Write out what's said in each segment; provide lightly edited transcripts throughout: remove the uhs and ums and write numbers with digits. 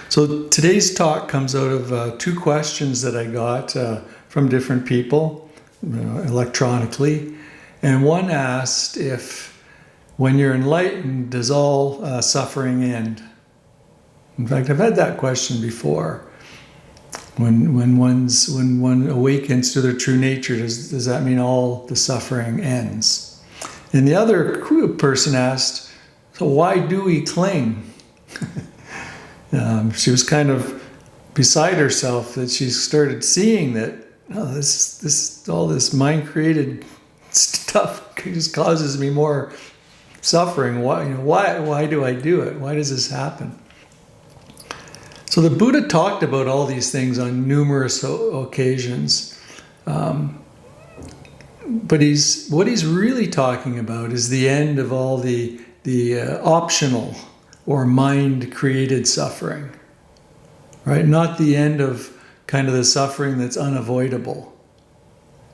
So today's talk comes out of two questions that I got from different people electronically. And one asked if, when you're enlightened, does all suffering end? In fact, I've had that question before. When one awakens to their true nature, does that mean all the suffering ends? And the other person asked, so why do we cling? She was kind of beside herself that she started seeing that all this mind-created stuff just causes me more suffering. Why do I do it? Why does this happen? So the Buddha talked about all these things on numerous occasions, but what he's really talking about is the end of all the optional or mind-created suffering, right? Not the end of kind of the suffering that's unavoidable,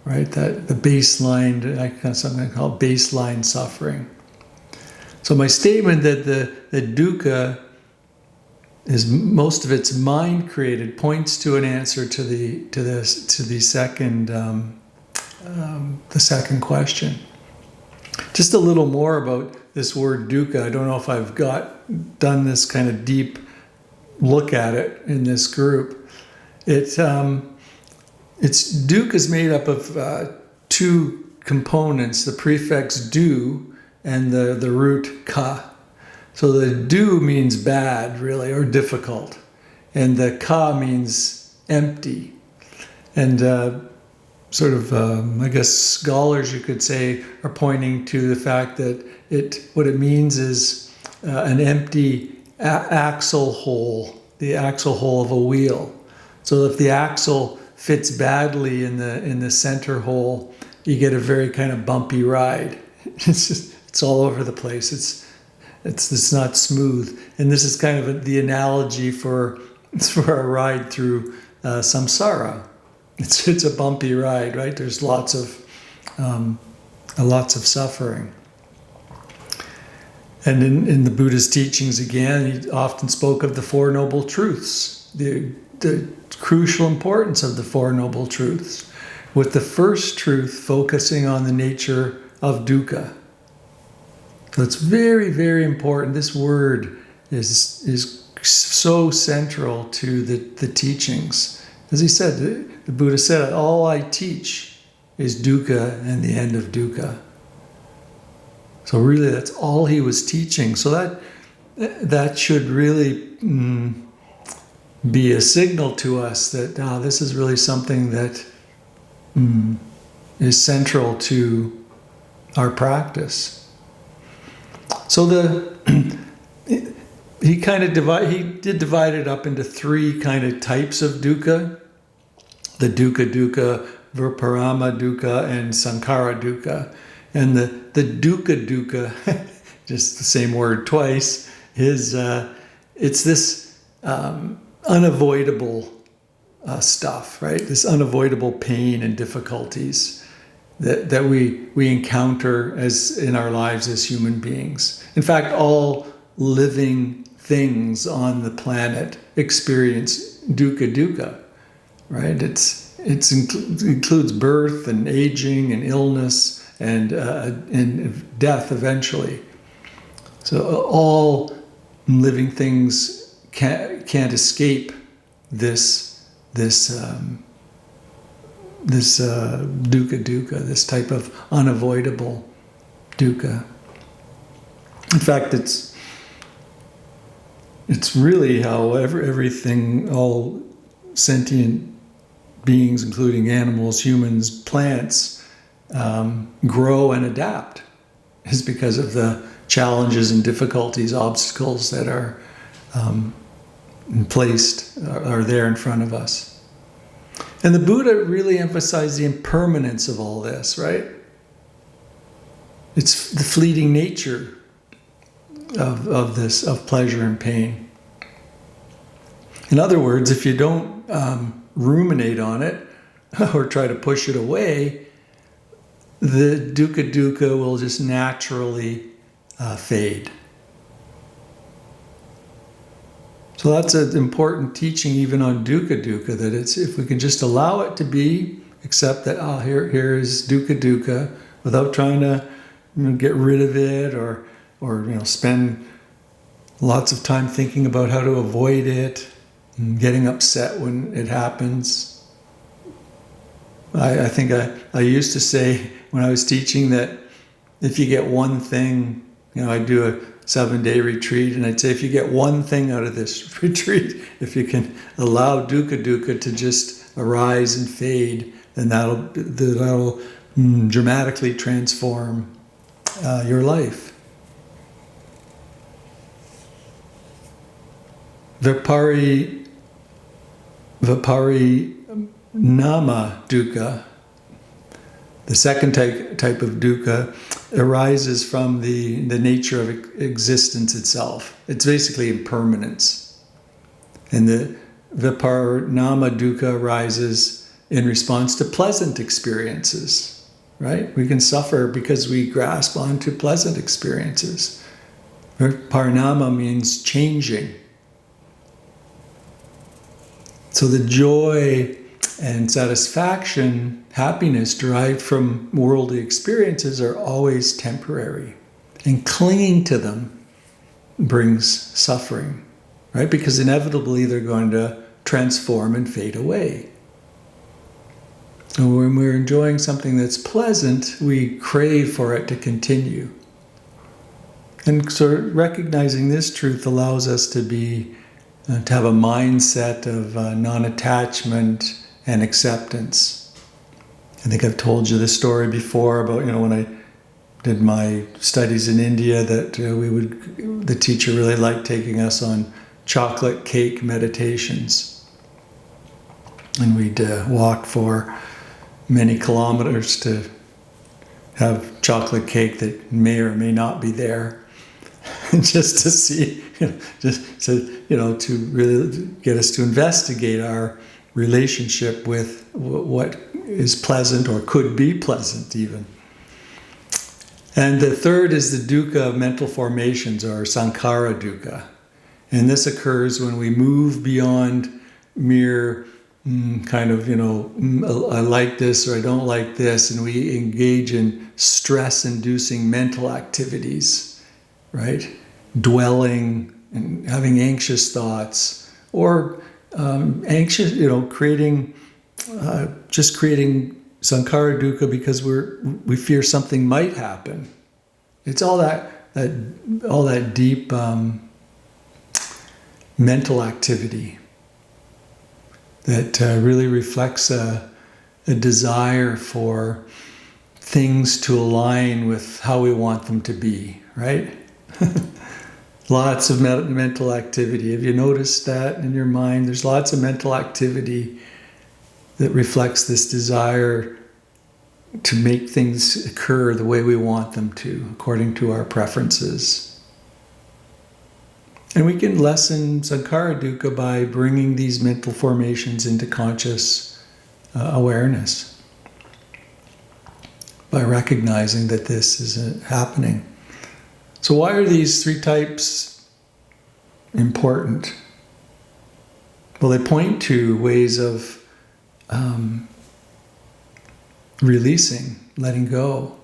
right? That the baseline, something called baseline suffering. So my statement that the dukkha is most of it's mind created points to an answer to the second question. Just a little more about this word dukkha. I don't know if I've done this kind of deep look at it in this group. It's dukkha is made up of two components: the prefix du and the root ka. So the du means bad, really, or difficult, and the ka means empty. And I guess scholars, you could say, are pointing to the fact that what it means is an empty axle hole, the axle hole of a wheel. So if the axle fits badly in the center hole, you get a very kind of bumpy ride. It's all over the place. It's not smooth. And this is kind of the analogy for a ride through samsara. It's a bumpy ride, right? There's lots of suffering. And in the Buddha's teachings, again, he often spoke of the Four Noble Truths, the crucial importance of the Four Noble Truths, with the first truth focusing on the nature of dukkha. So it's very, very important. This word is so central to the teachings. As he said, the Buddha said, all I teach is dukkha and the end of dukkha. So really, that's all he was teaching. So that should really be a signal to us that this is really something that is central to our practice. So he did divide it up into three kind of types of dukkha: the dukkha, viparama dukkha, and sankhara dukkha. And the dukkha, just the same word twice, is it's this unavoidable stuff, right? This unavoidable pain and difficulties that we encounter as in our lives as human beings. In fact, all living things on the planet experience dukkha, right? It includes birth and aging and illness and death eventually. So all living things can't escape this dukkha, this type of unavoidable dukkha. In fact, it's really how everything, all sentient beings, including animals, humans, plants, grow and adapt, is because of the challenges and difficulties, obstacles that are are there in front of us. And the Buddha really emphasized the impermanence of all this, right? It's the fleeting nature of this, of pleasure and pain. In other words, if you don't ruminate on it or try to push it away, the dukkha will just naturally fade. So that's an important teaching even on dukkha, that it's, if we can just allow it to be, accept that, here is dukkha, without trying to get rid of it or spend lots of time thinking about how to avoid it and getting upset when it happens. I think I used to say when I was teaching that if you get one thing, I'd do a 7-day retreat, and I'd say, if you get one thing out of this retreat, if you can allow dukkha to just arise and fade, then that'll dramatically transform your life. Vipari nama dukkha, the second type of dukkha, arises from the nature of existence itself. It's basically impermanence. And the viparinama dukkha arises in response to pleasant experiences, right? We can suffer because we grasp onto pleasant experiences. Viparinama means changing. So the joy and satisfaction, happiness derived from worldly experiences are always temporary. And clinging to them brings suffering, right? Because inevitably they're going to transform and fade away. So when we're enjoying something that's pleasant, we crave for it to continue. And so recognizing this truth allows us to have a mindset of non-attachment and acceptance. I think I've told you this story before about, when I did my studies in India, that the teacher really liked taking us on chocolate cake meditations. And we'd walk for many kilometers to have chocolate cake that may or may not be there. Just to see, to really get us to investigate our relationship with what is pleasant or could be pleasant even. And the third is the dukkha of mental formations, or sankhara dukkha. And this occurs when we move beyond mere I like this or I don't like this, and we engage in stress-inducing mental activities, right? Dwelling and having anxious thoughts, or creating sankhara dukkha because we fear something might happen. It's all that deep mental activity that really reflects a desire for things to align with how we want them to be, right? Lots of mental activity. Have you noticed that in your mind? There's lots of mental activity that reflects this desire to make things occur the way we want them to, according to our preferences. And we can lessen sankhara dukkha by bringing these mental formations into conscious awareness, by recognizing that this is happening. So why are these three types important? Well, they point to ways of releasing, letting go.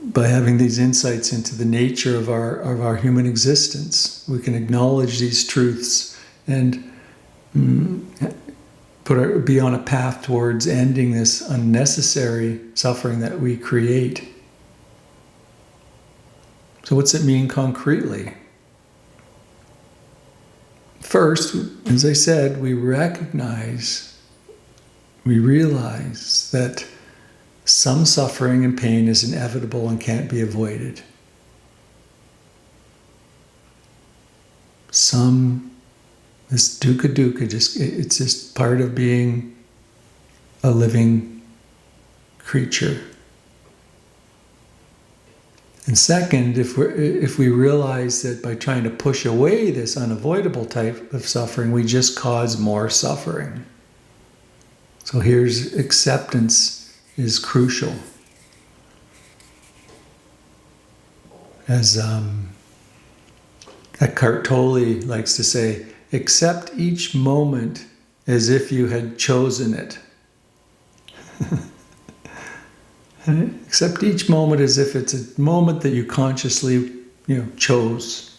By having these insights into the nature of our human existence, we can acknowledge these truths and be on a path towards ending this unnecessary suffering that we create. So what's it mean concretely? First, as I said, we realize that some suffering and pain is inevitable and can't be avoided. This dukkha, it's just part of being a living creature. And second, if we realize that by trying to push away this unavoidable type of suffering, we just cause more suffering. So here's acceptance is crucial. As Eckhart Tolle likes to say, accept each moment as if you had chosen it. Accept each moment as if it's a moment that you consciously, chose.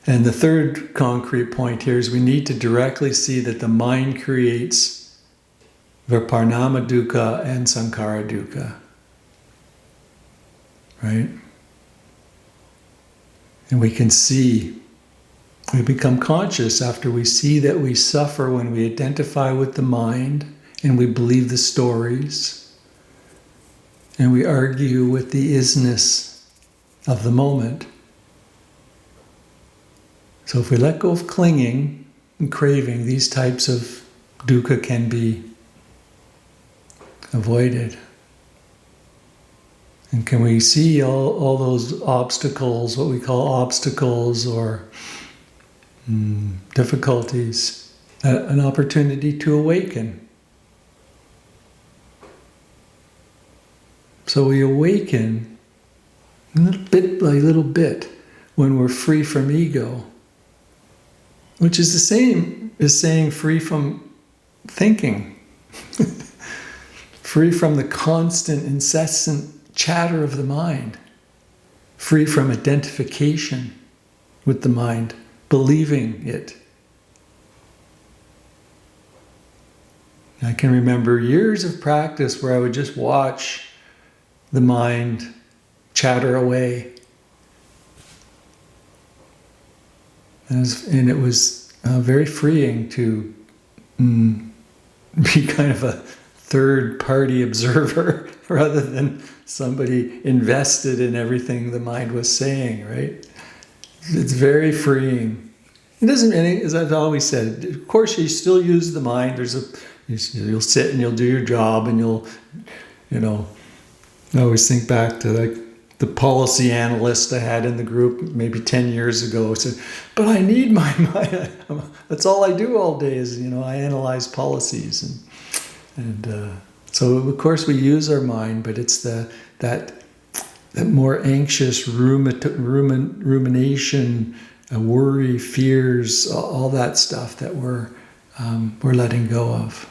And the third concrete point here is we need to directly see that the mind creates viparnama dukkha and sankhara dukkha. Right? And we can see, we become conscious after we see that we suffer when we identify with the mind and we believe the stories and we argue with the isness of the moment. So if we let go of clinging and craving, these types of dukkha can be avoided. And can we see all those obstacles, what we call obstacles or difficulties, an opportunity to awaken. So we awaken little bit by little bit when we're free from ego, which is the same as saying free from thinking, free from the constant, incessant chatter of the mind, free from identification with the mind, believing it. I can remember years of practice where I would just watch the mind chatter away. And it was very freeing to be kind of a third-party observer rather than somebody invested in everything the mind was saying, right? It's very freeing. It doesn't, as I've always said, of course you still use the mind. You'll sit and you'll do your job and I always think back to the policy analyst I had in the group maybe 10 years ago said, but I need my mind. That's all I do all day is, I analyze policies. So of course we use our mind, but it's that more anxious rumination, worry, fears, all that stuff that we're letting go of.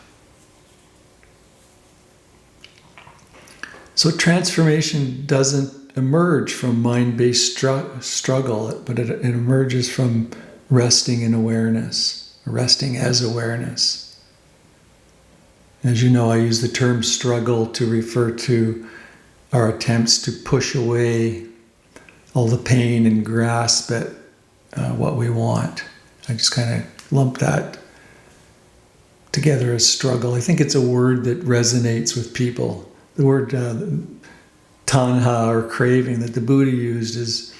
So transformation doesn't emerge from mind-based struggle, but it emerges from resting in awareness, resting as awareness. As you know, I use the term struggle to refer to our attempts to push away all the pain and grasp at what we want. I just kind of lump that together as struggle. I think it's a word that resonates with people. The word tanha or craving that the Buddha used is,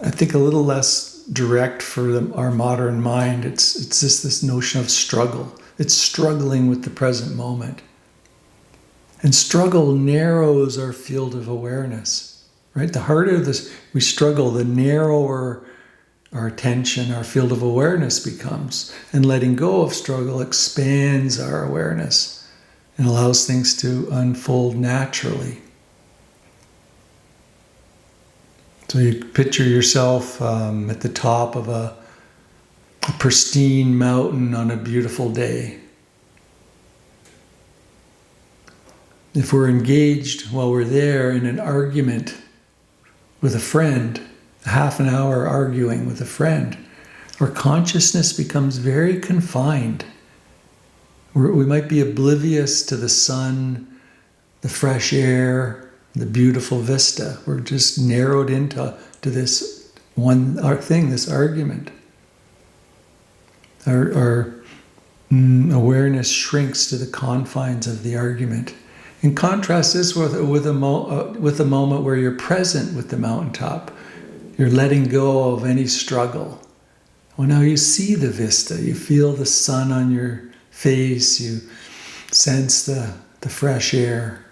I think, a little less direct for our modern mind. It's just this notion of struggle. It's struggling with the present moment. And struggle narrows our field of awareness, right? The harder we struggle, the narrower our attention, our field of awareness becomes. And letting go of struggle expands our awareness and allows things to unfold naturally. So you picture yourself at the top of a pristine mountain on a beautiful day. If we're engaged while we're there in an argument with a friend, a half an hour arguing with a friend, our consciousness becomes very confined. We might be oblivious to the sun, the fresh air, the beautiful vista. We're just narrowed into this one thing, this argument. Our awareness shrinks to the confines of the argument. And contrast this with a moment where you're present with the mountaintop. You're letting go of any struggle. Well, now you see the vista. You feel the sun on your face. You sense the fresh air.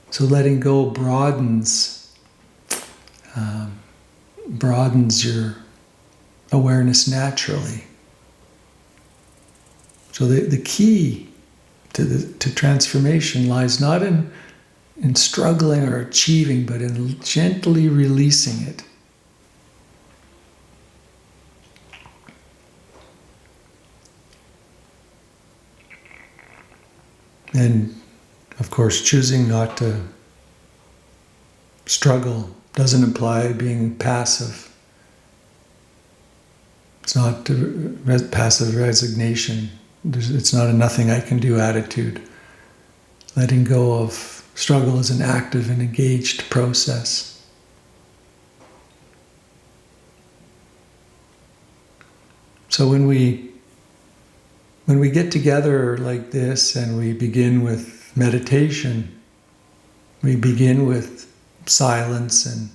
So letting go broadens your awareness naturally. So the key to transformation lies not in struggling or achieving, but in gently releasing it. And of course, choosing not to struggle doesn't imply being passive. It's not passive resignation. It's not a nothing I can do attitude. Letting go of struggle is an active and engaged process. So when we get together like this and we begin with meditation, we begin with silence and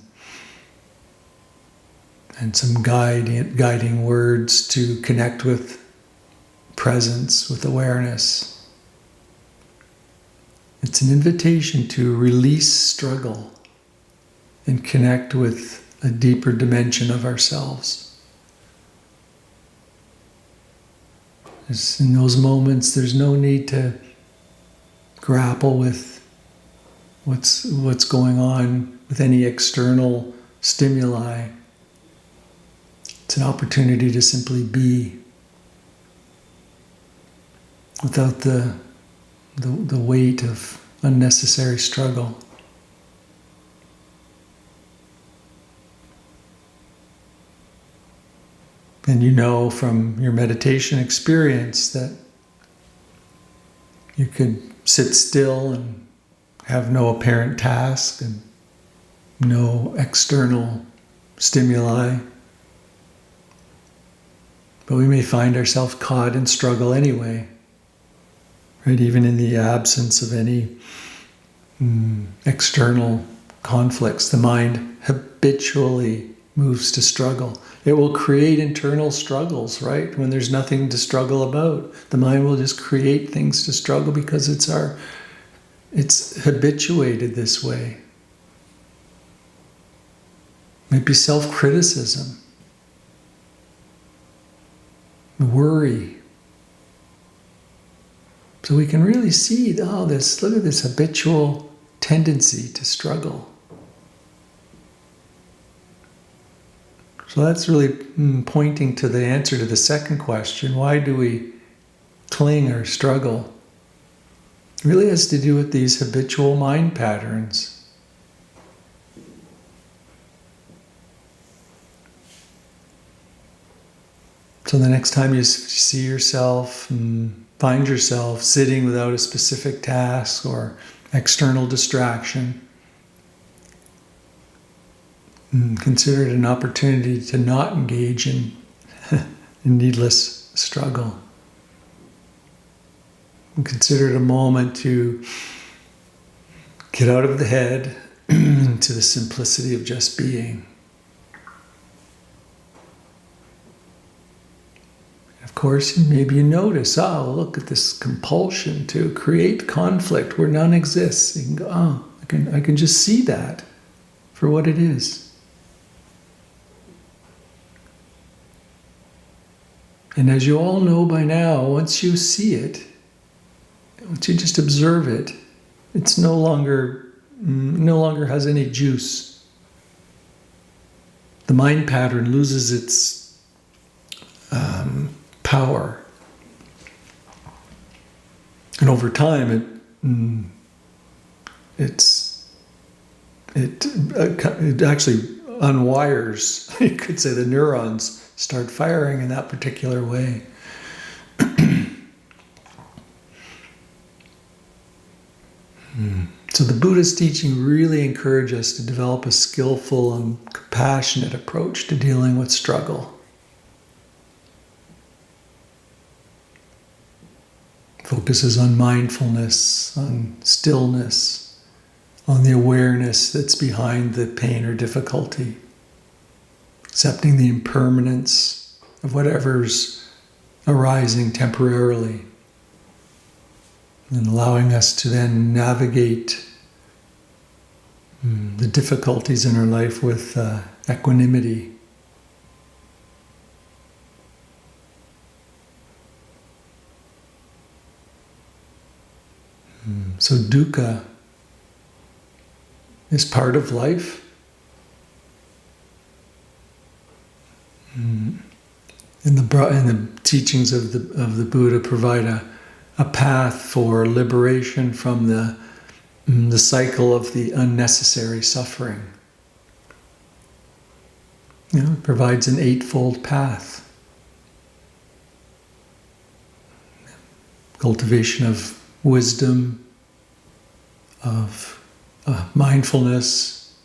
some guiding words to connect with presence, with awareness. It's an invitation to release struggle and connect with a deeper dimension of ourselves. In those moments, there's no need to grapple with what's going on with any external stimuli. It's an opportunity to simply be without the weight of unnecessary struggle. And you know from your meditation experience that you could sit still and have no apparent task and no external stimuli. But we may find ourselves caught in struggle anyway, right? Even in the absence of any external conflicts, the mind habitually moves to struggle. It will create internal struggles, right? When there's nothing to struggle about, the mind will just create things to struggle because it's habituated this way. Maybe self-criticism, worry. So we can really see, look at this habitual tendency to struggle. So that's really pointing to the answer to the second question. Why do we cling or struggle? It really has to do with these habitual mind patterns. So the next time you see yourself, find yourself sitting without a specific task or external distraction, consider it an opportunity to not engage in needless struggle. And consider it a moment to get out of the head into the simplicity of just being. Of course, maybe you notice, look at this compulsion to create conflict where none exists. You can go, I can just see that for what it is. And as you all know by now, once you see it, once you just observe it, it's no longer has any juice. The mind pattern loses its power, and over time, it actually unwires. You could say the neurons start firing in that particular way. So the Buddha's teaching really encourages us to develop a skillful and compassionate approach to dealing with struggle. Focuses on mindfulness, on stillness, on the awareness that's behind the pain or difficulty. Accepting the impermanence of whatever's arising temporarily, and allowing us to then navigate the difficulties in our life with equanimity. So dukkha is part of life. In the teachings of the Buddha provide a path for liberation from the cycle of the unnecessary suffering. It provides an eightfold path. Cultivation of wisdom, of mindfulness,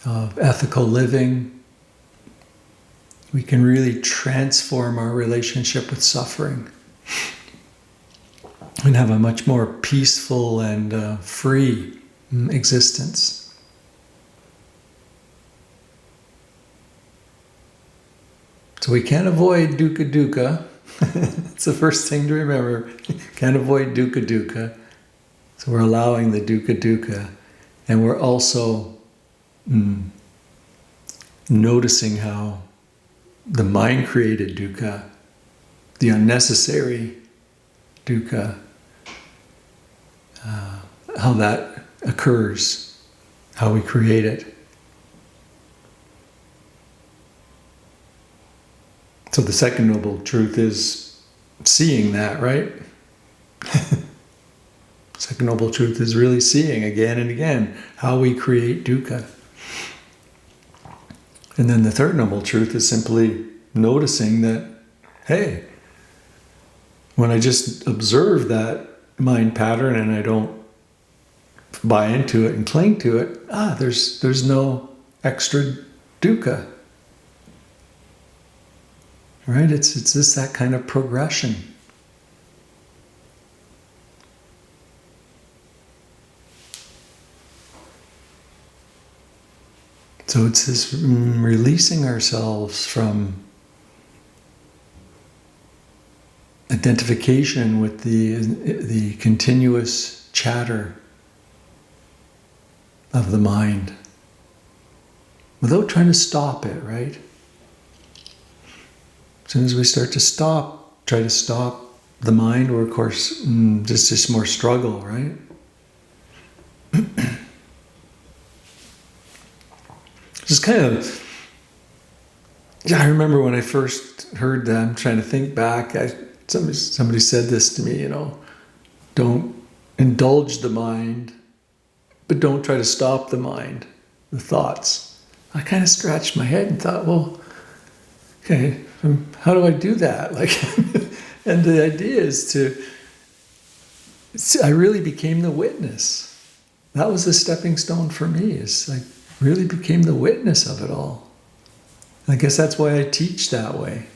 of ethical living. We can really transform our relationship with suffering and have a much more peaceful and free existence. So we can't avoid dukkha. It's the first thing to remember. Can't avoid dukkha. So we're allowing the dukkha. And we're also noticing how the mind-created dukkha, the unnecessary dukkha, how that occurs, how we create it. So the second noble truth is seeing that, right? Second noble truth is really seeing again and again how we create dukkha. And then the third noble truth is simply noticing that, hey, when I just observe that mind pattern and I don't buy into it and cling to it, there's no extra dukkha. Right? It's just that kind of progression. So it's this releasing ourselves from identification with the continuous chatter of the mind without trying to stop it, right? As soon as we start to try to stop the mind, we're of course just more struggle, right? Just kind of, I remember when I first heard that, I'm trying to think back, somebody said this to me, don't indulge the mind, but don't try to stop the mind, the thoughts. I kind of scratched my head and thought, well, okay, how do I do that? And the idea is I really became the witness. That was the stepping stone for me, is I really became the witness of it all. I guess that's why I teach that way.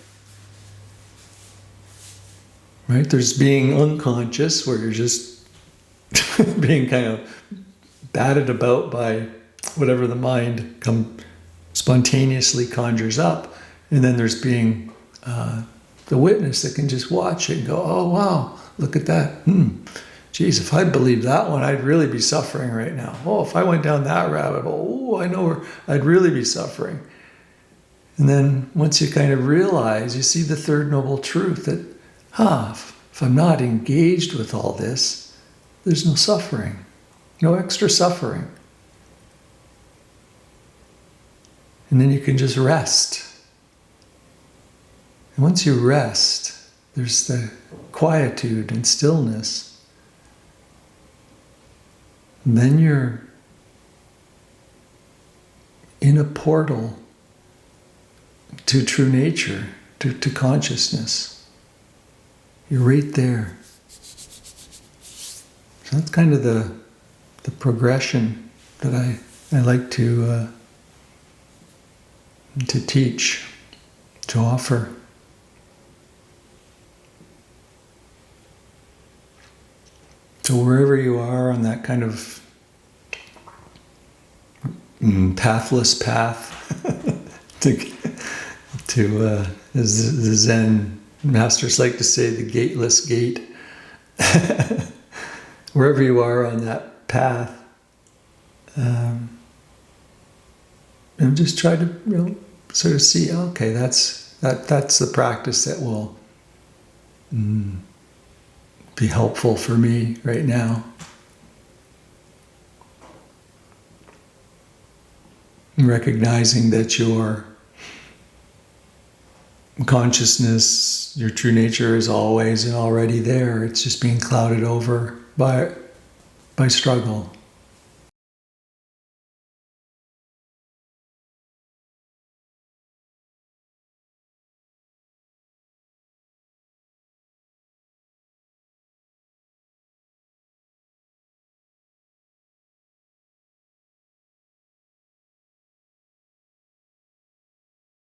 Right? There's being unconscious, where you're just being kind of batted about by whatever the mind spontaneously conjures up. And then there's being the witness that can just watch it and go, oh, wow, look at that. Geez, if I believed that one, I'd really be suffering right now. Oh, if I went down that rabbit hole, I know I'd really be suffering. And then once you kind of realize, you see the third noble truth that, if I'm not engaged with all this, there's no suffering, no extra suffering. And then you can just rest. And once you rest, there's the quietude and stillness. And then you're in a portal to true nature, to consciousness. You're right there. So that's kind of the progression that I like to teach, to offer. So wherever you are on that kind of pathless path to as the Zen masters like to say, the gateless gate. Wherever you are on that path, just try to sort of see, okay, that's the practice that will be helpful for me right now. Recognizing that you're consciousness, your true nature is always and already there. It's just being clouded over by struggle.